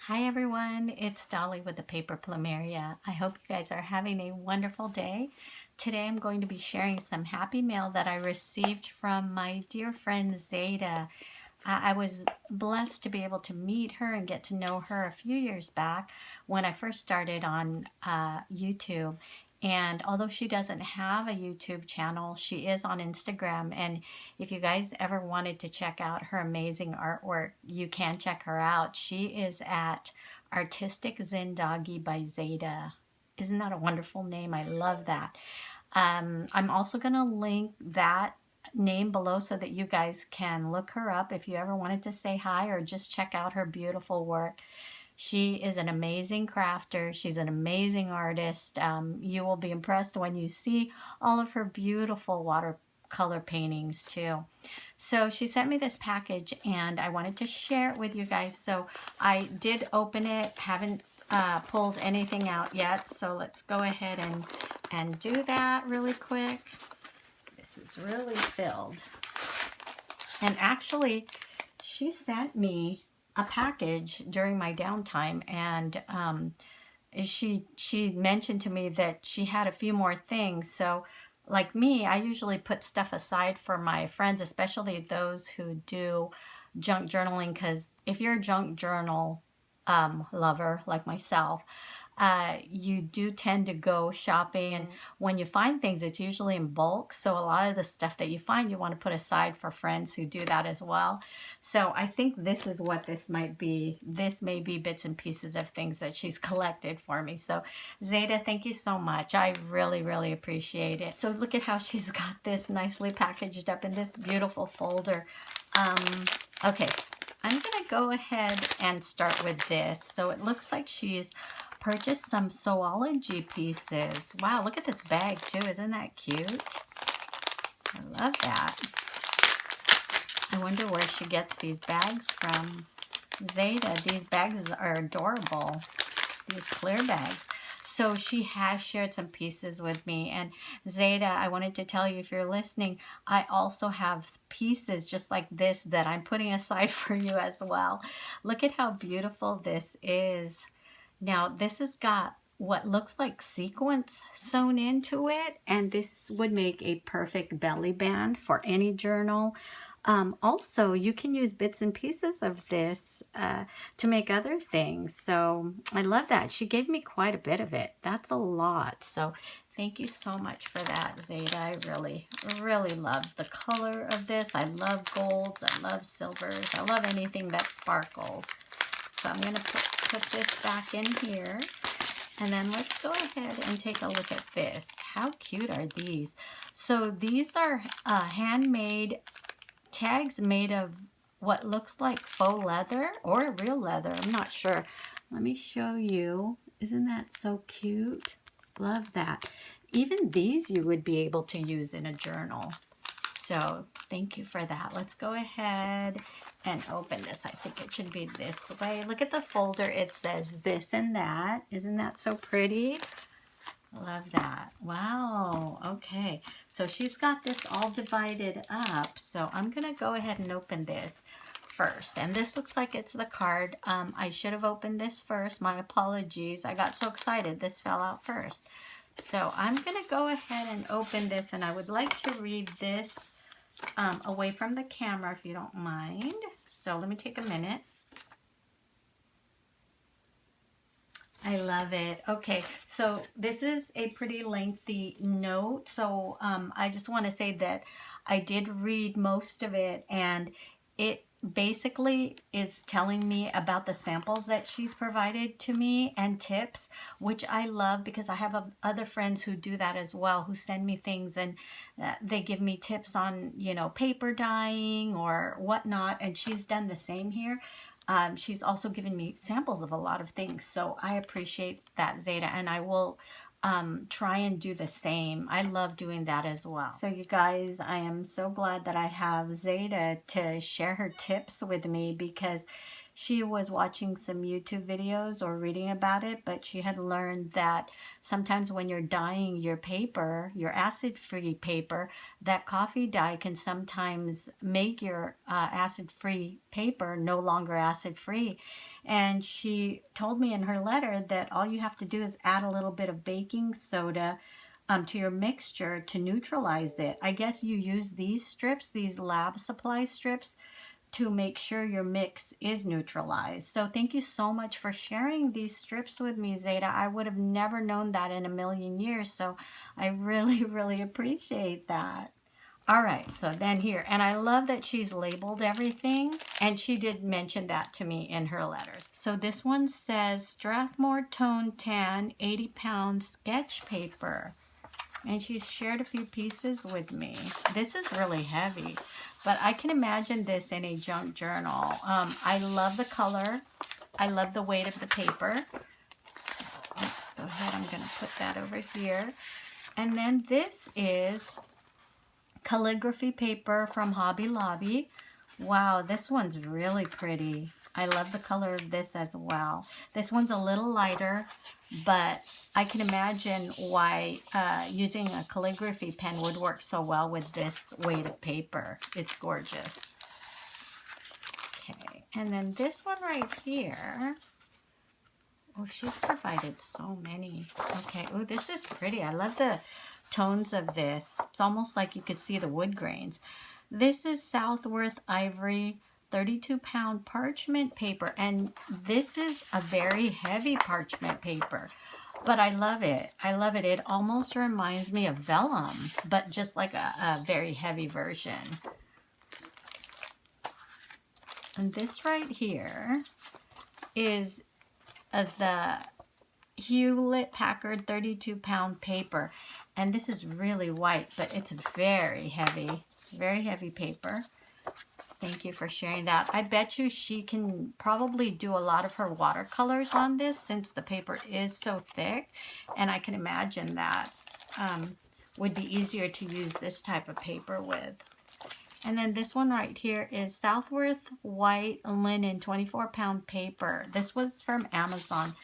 Hi everyone, it's Dolly with the Paper Plumeria. I hope you guys are having a wonderful day. Today I'm going to be sharing some happy mail that I received from my dear friend Zaida. I was blessed to be able to meet her and get to know her a few years back when I first started on YouTube. And although she doesn't have a YouTube channel, she is on Instagram. And if you guys ever wanted to check out her amazing artwork, you can check her out. She is at Artistic Zindagi by Zaida. Isn't that a wonderful name? I love that. I'm also going to link that name below so that you guys can look her up if you ever wanted to say hi or just check out her beautiful work. She is an amazing crafter. She's an amazing artist. You will be impressed when you see all of her beautiful watercolor paintings too. So she sent me this package and I wanted to share it with you guys. So I did open it, haven't pulled anything out yet. So let's go ahead and do that really quick. This is really filled. And actually, she sent me a package during my downtime, and she mentioned to me that she had a few more things. So like me, I usually put stuff aside for my friends, especially those who do junk journaling, because if you're a junk journal lover like myself, you do tend to go shopping, and when you find things, it's usually in bulk. So a lot of the stuff that you find, you want to put aside for friends who do that as well. So I think this is what this might be. This may be bits and pieces of things that she's collected for me. So Zaida, thank you so much. I really, really appreciate it. So look at how she's got this nicely packaged up in this beautiful folder. Okay, I'm gonna go ahead and start with this. So it looks like she's purchased some Sewology pieces. Wow, look at this bag too. Isn't that cute? I love that. I wonder where she gets these bags from. Zaida, these bags are adorable. These clear bags. So she has shared some pieces with me. And Zaida, I wanted to tell you, if you're listening, I also have pieces just like this that I'm putting aside for you as well. Look at how beautiful this is. Now, this has got what looks like sequins sewn into it, and this would make a perfect belly band for any journal. Also, you can use bits and pieces of this to make other things. So I love that. She gave me quite a bit of it. That's a lot. So thank you so much for that, Zaida. I really, really love the color of this. I love golds. I love silvers. I love anything that sparkles. So I'm going to put this back in here. And then let's go ahead and take a look at this. How cute are these? So these are handmade tags made of what looks like faux leather or real leather. I'm not sure. Let me show you. Isn't that so cute? Love that. Even these you would be able to use in a journal. So thank you for that. Let's go ahead and open this. I think it should be this way. Look at the folder. It says this and that. Isn't that so pretty? Love that. Wow. Okay. So she's got this all divided up. So I'm going to go ahead and open this first. And this looks like it's the card. I should have opened this first. My apologies. I got so excited. This fell out first. So I'm going to go ahead and open this. And I would like to read this away from the camera if you don't mind. So let me take a minute. I love it. Okay, so this is a pretty lengthy note. So I just want to say that I did read most of it, and it basically is telling me about the samples that she's provided to me and tips, which I love because I have other friends who do that as well, who send me things and they give me tips on, you know, paper dyeing or whatnot, and she's done the same here. She's also given me samples of a lot of things, so I appreciate that, Zaida, and I will try and do the same. I love doing that as well. So you guys, I am so glad that I have Zaida to share her tips with me, because She was watching some YouTube videos or reading about it, but she had learned that sometimes when you're dyeing your paper, your acid-free paper, that coffee dye can sometimes make your acid-free paper no longer acid-free. And she told me in her letter that all you have to do is add a little bit of baking soda to your mixture to neutralize it. I guess you use these strips, these lab supply strips, to make sure your mix is neutralized. So thank you so much for sharing these strips with me, Zaida. I would have never known that in a million years, so I really, really appreciate that. All right, so then here, and I love that she's labeled everything, and she did mention that to me in her letters. So this one says Strathmore Tone Tan 80-pound sketch paper. And she's shared a few pieces with me. This is really heavy, but I can imagine this in a junk journal. I love the color. I love the weight of the paper. So let's go ahead. I'm going to put that over here. And then this is calligraphy paper from Hobby Lobby. Wow, this one's really pretty. I love the color of this as well. This one's a little lighter, but I can imagine why using a calligraphy pen would work so well with this weight of paper. It's gorgeous. Okay, and then this one right here. Oh, she's provided so many. Okay, oh, this is pretty. I love the tones of this. It's almost like you could see the wood grains. This is Southworth Ivory 32-pound parchment paper, and this is a very heavy parchment paper, but I love it. I love it. It almost reminds me of vellum, but just like a very heavy version. And this right here is the Hewlett-Packard 32-pound paper, and this is really white, but it's very heavy paper. Thank you for sharing that. I bet you she can probably do a lot of her watercolors on this since the paper is so thick, and I can imagine that would be easier to use this type of paper with. And then this one right here is Southworth White Linen 24-pound paper. This was from Amazon.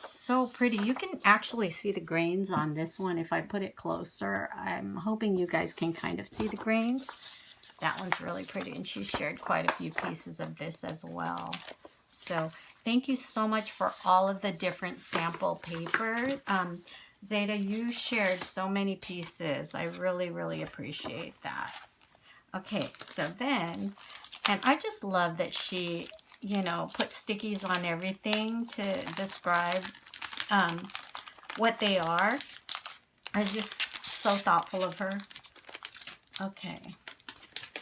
So pretty. You can actually see the grains on this one if I put it closer. I'm hoping you guys can kind of see the grains. That one's really pretty, and she shared quite a few pieces of this as well. So thank you so much for all of the different sample paper. Zaida, you shared so many pieces. I really, really appreciate that. Okay, so then, and I just love that she, you know, put stickies on everything to describe what they are. I was just so thoughtful of her. Okay.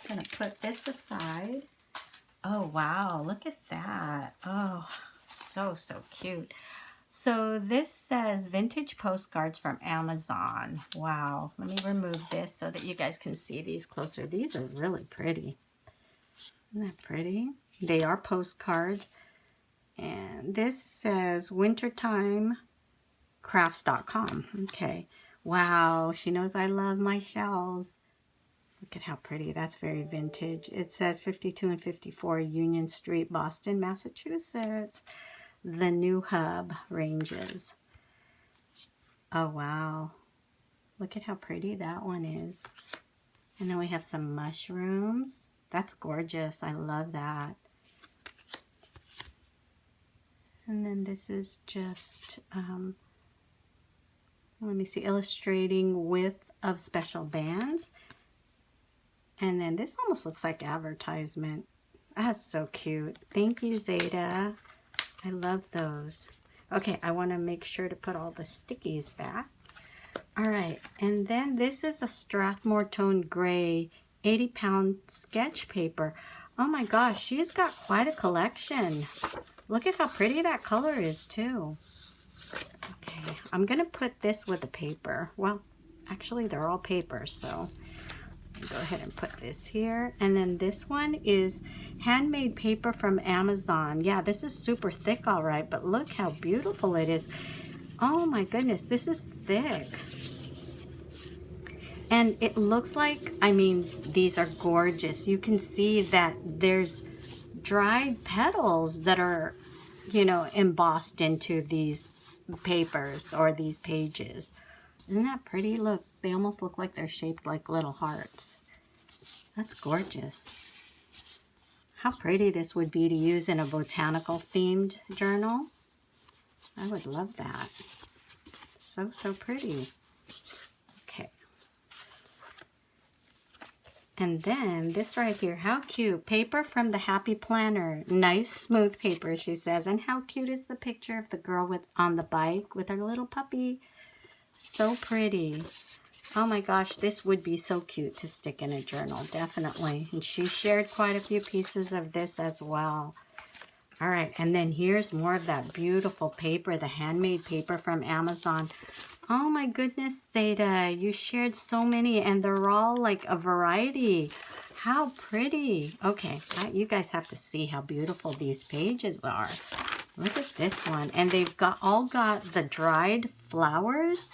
Gonna put this aside. Oh wow, look at that. Oh, so cute. So this says vintage postcards from Amazon. Wow, let me remove this so that you guys can see these closer. These are really pretty. Isn't that pretty? They are postcards. And this says wintertimecrafts.com. Okay. Wow, she knows I love my shells. Look at how pretty. That's very vintage. It says 52 and 54 Union Street, Boston, Massachusetts. The New Hub ranges. Oh, wow. Look at how pretty that one is. And then we have some mushrooms. That's gorgeous. I love that. And then this is just, let me see, illustrating width of special bands. And then this almost looks like advertisement. That's so cute. Thank you, Zaida. I love those. Okay, I want to make sure to put all the stickies back. All right, and then this is a Strathmore Tone Gray 80-pound sketch paper. Oh my gosh, she's got quite a collection. Look at how pretty that color is too. Okay, I'm going to put this with the paper. Well, actually they're all paper, so go ahead and put this here. And then this one is handmade paper from Amazon. Yeah, this is super thick, all right, but look how beautiful it is. Oh my goodness, this is thick. And it looks like, I mean, these are gorgeous. You can see that there's dried petals that are, you know, embossed into these papers or these pages. Isn't that pretty? Look, they almost look like they're shaped like little hearts. That's gorgeous. How pretty this would be to use in a botanical themed journal. I would love that. So, so pretty. Okay. And then this right here, how cute. Paper from the Happy Planner. Nice smooth paper, she says. And how cute is the picture of the girl on the bike with her little puppy? So pretty. Oh my gosh, this would be so cute to stick in a journal, definitely. And she shared quite a few pieces of this as well. All right, and then here's more of that beautiful paper, the handmade paper from Amazon. Oh my goodness, Zaida, you shared so many, and they're all like a variety. How pretty. Okay, you guys have to see how beautiful these pages are. Look at this one. And they've all got the dried flowers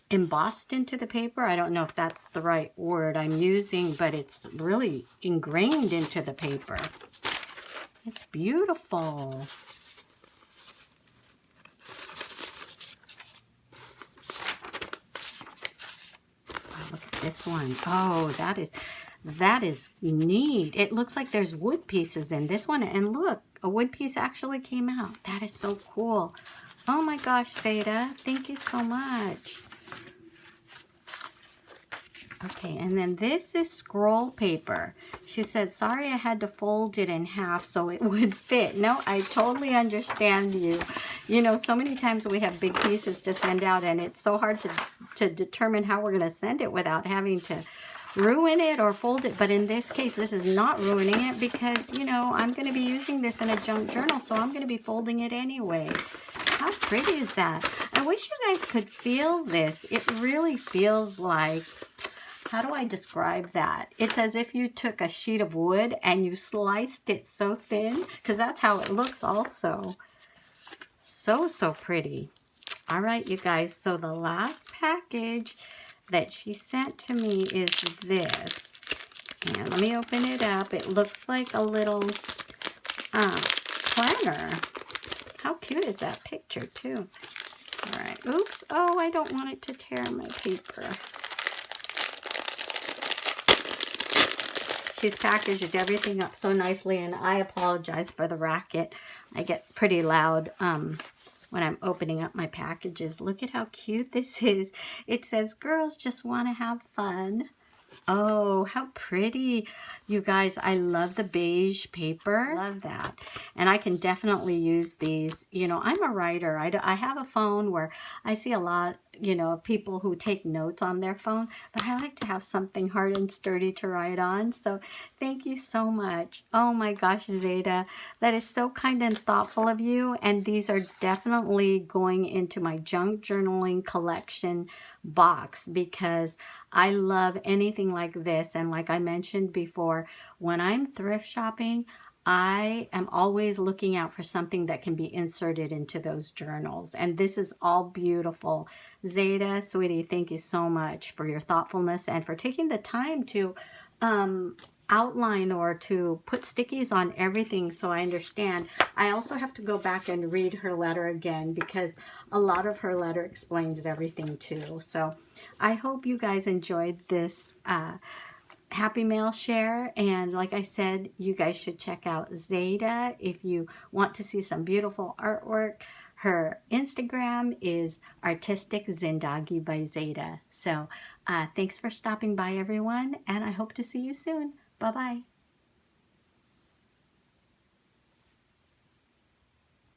embossed into the paper. I don't know if that's the right word I'm using, but it's really ingrained into the paper. It's beautiful. Oh, look at this one. Oh, that is neat. It looks like there's wood pieces in this one. And look, a wood piece actually came out. That is so cool. Oh my gosh, Zaida, thank you so much. Okay, and then this is scroll paper. She said, sorry I had to fold it in half so it would fit. No, I totally understand you. You know, so many times we have big pieces to send out, and it's so hard to determine how we're going to send it without having to ruin it or fold it. But in this case, this is not ruining it because, you know, I'm going to be using this in a junk journal, so I'm going to be folding it anyway. How pretty is that? I wish you guys could feel this. It really feels like, how do I describe that? It's as if you took a sheet of wood and you sliced it so thin, because that's how it looks also. So, so pretty. All right, you guys, so the last package that she sent to me is this. And let me open it up. It looks like a little planner. How cute is that picture, too? All right. Oops. Oh, I don't want it to tear my paper. She's packaged everything up so nicely, and I apologize for the racket. I get pretty loud when I'm opening up my packages. Look at how cute this is. It says, girls just want to have fun. Oh, how pretty. You guys, I love the beige paper. Love that. And I can definitely use these. You know, I'm a writer. I have a phone where I see a lot, you know, people who take notes on their phone, but I like to have something hard and sturdy to write on. So thank you so much. Oh my gosh, Zaida, that is so kind and thoughtful of you. And these are definitely going into my junk journaling collection box because I love anything like this. And like I mentioned before, when I'm thrift shopping, I am always looking out for something that can be inserted into those journals. And this is all beautiful. Zaida, sweetie, thank you so much for your thoughtfulness and for taking the time to outline or to put stickies on everything so I understand. I also have to go back and read her letter again because a lot of her letter explains everything too. So I hope you guys enjoyed this Happy Mail share, and like I said, you guys should check out Zaida if you want to see some beautiful artwork. Her Instagram is Artistic Zindagi by Zaida. So thanks for stopping by, everyone, and I hope to see you soon. Bye-bye.